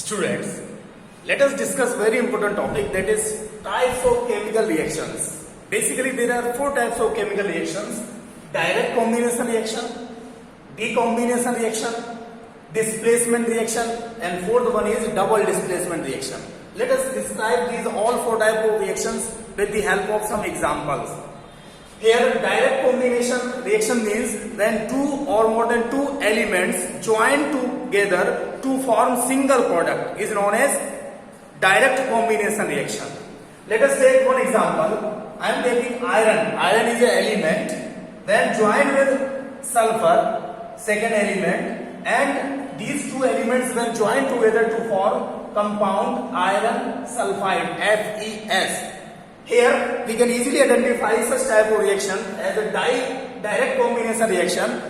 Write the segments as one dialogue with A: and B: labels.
A: Students, let us discuss very important topic, that is types of chemical reactions. Basically, there are four types of chemical reactions: direct combination reaction, decombination reaction, displacement reaction, and fourth one is double displacement reaction. Let us describe these all four types of reactions with the help of some examples. Here, direct combination reaction means when two or more than two elements join together to form single product is known as direct combination reaction. Let us take one example. I am taking iron. Iron is an element. When joined with sulfur, second element, and these two elements when joined together to form compound iron sulfide, FeS. Here we can easily identify such type of reaction as a direct combination reaction.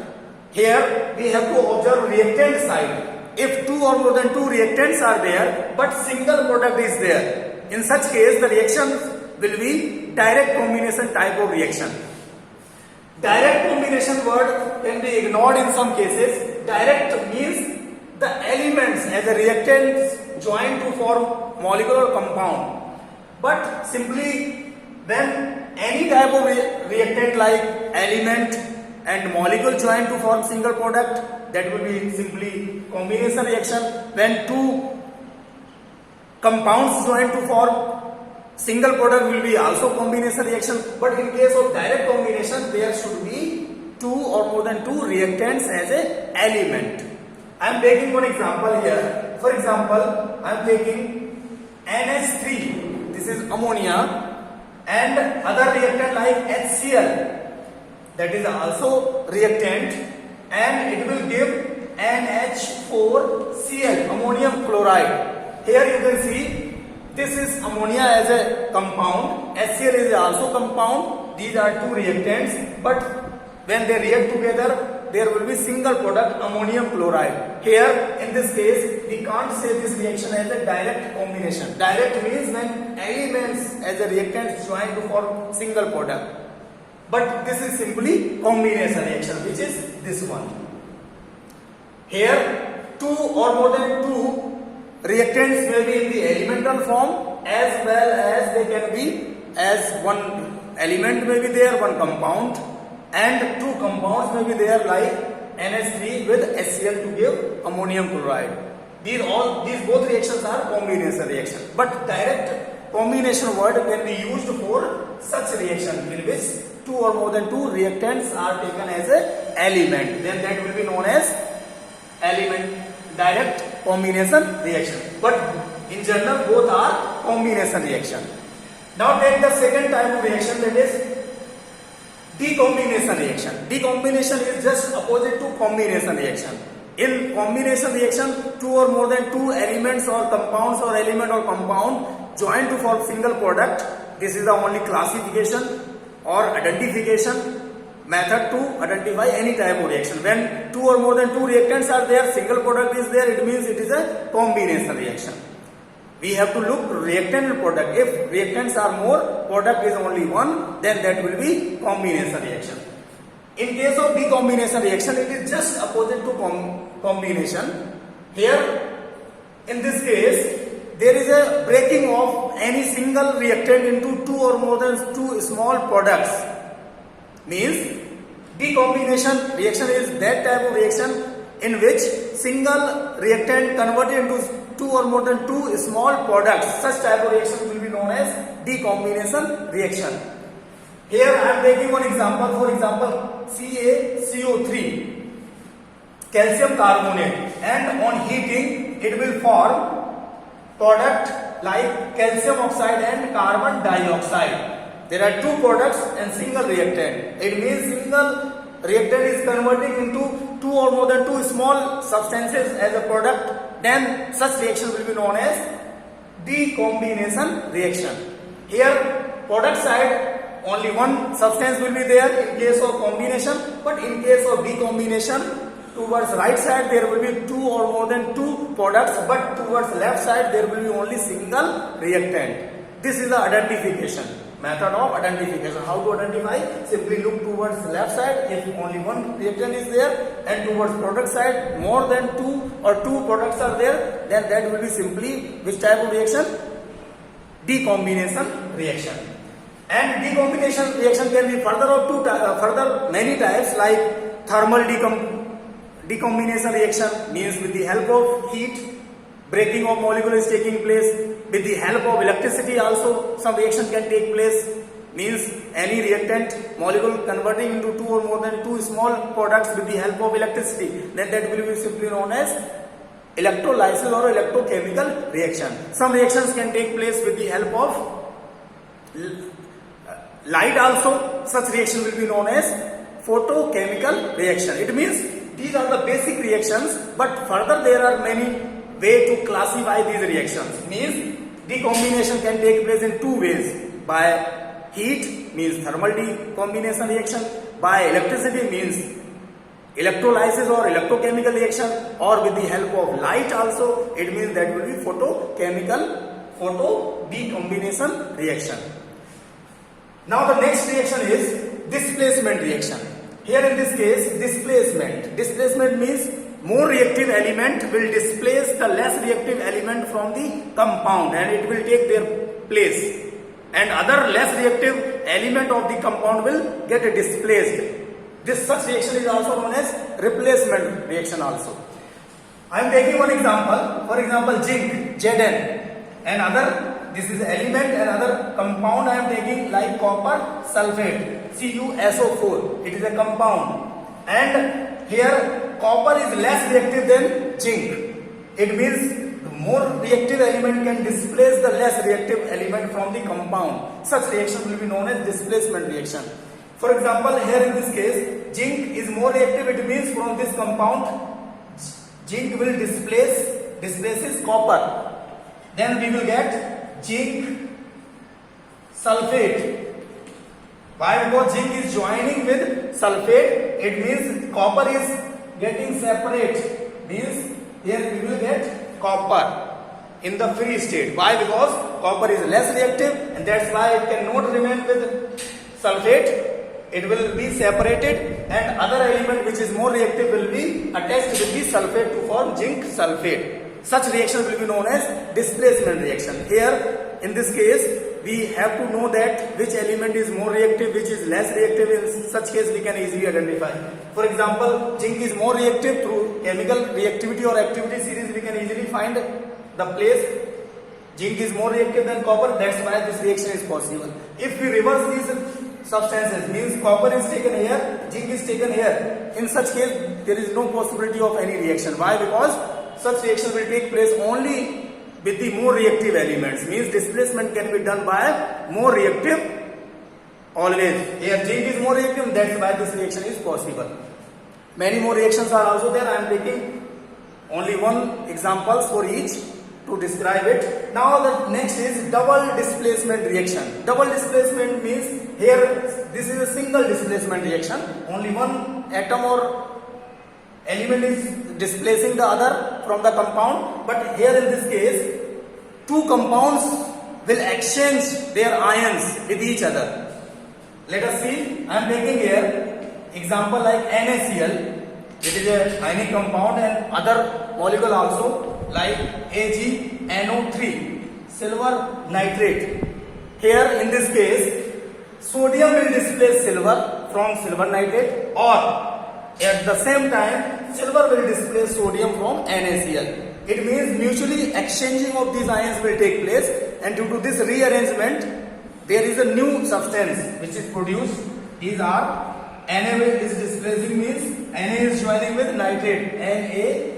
A: Here we have to observe reactant side. If two or more than two reactants are there but single product is there, in such case the reaction will be direct combination type of reaction. Direct combination word can be ignored in some cases. Direct means the elements as a reactants join to form molecular compound. But simply when any type of reactant like element and molecule join to form single product, that will be simply combination reaction. When two compounds join to form single product will be also combination reaction. But in case of direct combination, there should be two or more than two reactants as a element. I am taking one example here. For example, I am taking NH3. This is ammonia, and other reactant like HCl, that is also reactant, and it will give NH4Cl, ammonium chloride. Here you can see this is ammonia as a compound, HCl is also compound. These are two reactants, but when they react together there will be single product ammonium chloride. Here in this case we can't say this reaction as a direct combination. Direct means when elements as a reactant join to form single product. But this is simply combination reaction, which is this one. Here two or more than two reactants may be in the elemental form as well as they can be as one element may be there, one compound, and two compounds may be there like NH3 with HCl to give ammonium chloride. These both reactions are combination reaction. But direct combination word can be used for such reaction in which two or more than two reactants are taken as a element. Then that will be known as direct combination reaction. But in general both are combination reaction. Now take the second type of reaction, that is decombination reaction. Decombination is just opposite to combination reaction. In combination reaction, two or more than two elements or compounds or element or compound join to form single product. This is the only classification or identification method to identify any type of reaction. When two or more than two reactants are there, single product is there, it means it is a combination reaction. We have to look reactant and product. If reactants are more, product is only one, then that will be combination reaction. In case of decombination reaction, it is just opposite to combination. Here, in this case, there is a breaking of any single reactant into two or more than two small products. Means decombination reaction is that type of reaction in which single reactant converted into two or more than two small products. Such type of reaction will be known as decombination reaction. Here I am taking one example. For example, CaCO3, calcium carbonate, and on heating it will form product like calcium oxide and carbon dioxide. There are two products and single reactant. It means single reactant is converting into two or more than two small substances as a product. Then such reaction will be known as decombination reaction. Here product side only one substance will be there in case of combination, but in case of decombination towards right side there will be two or more than two products, but towards left side there will be only single reactant. This is the identification. Method of identification. How to identify? Simply look towards left side if only one reactant is there, and towards product side more than two or two products are there, then that will be simply which type of reaction? Decombination reaction. And decombination reaction can be further many types, like thermal decombination reaction, means with the help of heat breaking of molecule is taking place. With the help of electricity also some reaction can take place, means any reactant molecule converting into two or more than two small products with the help of electricity, then that will be simply known as electrolysis or electrochemical reaction. Some reactions can take place with the help of light also. Such reaction will be known as photochemical reaction. It means these are the basic reactions, but further there are many way to classify these reactions. Means decombination can take place in two ways: by heat, means thermal decombination reaction; by electricity, means electrolysis or electrochemical reaction; or with the help of light also, it means that will be photo decombination reaction. Now the next reaction is displacement reaction. Here in this case, displacement means more reactive element will displace the less reactive element from the compound, and it will take their place, and other less reactive element of the compound will get displaced. Such reaction is also known as replacement reaction also. I am taking one example. For example, zinc, Zn, and other, this is element, and other compound I am taking like copper sulfate, CuSO4. It is a compound, and here copper is less reactive than zinc. It means the more reactive element can displace the less reactive element from the compound. Such reaction will be known as displacement reaction. For example, here in this case, zinc is more reactive. It means from this compound, zinc will displaces copper. Then we will get zinc sulfate. Why? Because zinc is joining with sulfate. It means copper is getting separate, means here we will get copper in the free state. Why? Because copper is less reactive, and that's why it cannot remain with sulfate. It will be separated, and other element which is more reactive will be attached with the sulfate to form zinc sulfate. Such reaction will be known as displacement reaction. Here in this case, we have to know that which element is more reactive, which is less reactive. In such case, we can easily identify. For example, zinc is more reactive. Through chemical reactivity or activity series, we can easily find the place. Zinc is more reactive than copper. That's why this reaction is possible. If we reverse these substances, means copper is taken here, zinc is taken here. In such case, there is no possibility of any reaction. Why? Because such reaction will take place only with the more reactive elements, means displacement can be done by more reactive always. Here zinc is more reactive, that's why this reaction is possible. Many more reactions are also there. I am taking only one example for each to describe it. Now the next is double displacement reaction. Double displacement means here this is a single displacement reaction. Only one atom or element is displacing the other from the compound, but here in this case, two compounds will exchange their ions with each other. Let us see. I am taking here example like NaCl. It is a ionic compound, and other molecule also like AgNO3, silver nitrate. Here in this case, sodium will displace silver from silver nitrate, or at the same time, silver will displace sodium from NaCl. It means mutually exchanging of these ions will take place, and due to this rearrangement, there is a new substance which is produced. These are Na is displacing, means Na is joining with nitrate,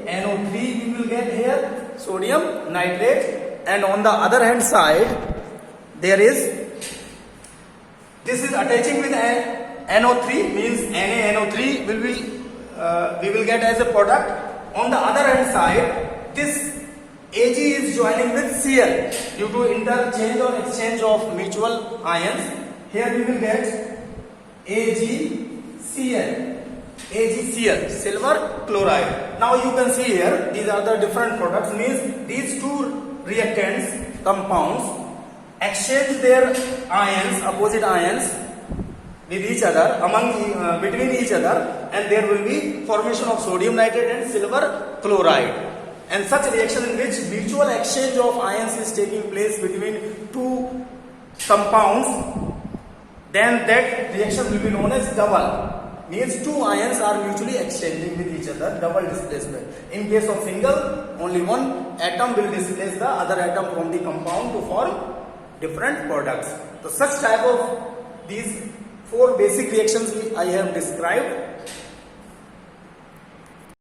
A: NaNO3 we will get here, sodium nitrate, and on the other hand side, there is, this is attaching with NO3, means NaNO3 will be we will get as a product. On the other hand side, this Ag is joining with Cl due to interchange or exchange of mutual ions. Here we will get AgCl, silver chloride. Now you can see here, these are the different products, means these two reactants, compounds, exchange their ions, opposite ions, with each other, between each other, and there will be formation of sodium nitrate and silver chloride. And such reaction in which mutual exchange of ions is taking place between two compounds, then that reaction will be known as double. Means two ions are mutually exchanging with each other, double displacement. In case of single, only one atom will displace the other atom from the compound to form different products. So such type of these four basic reactions I have described.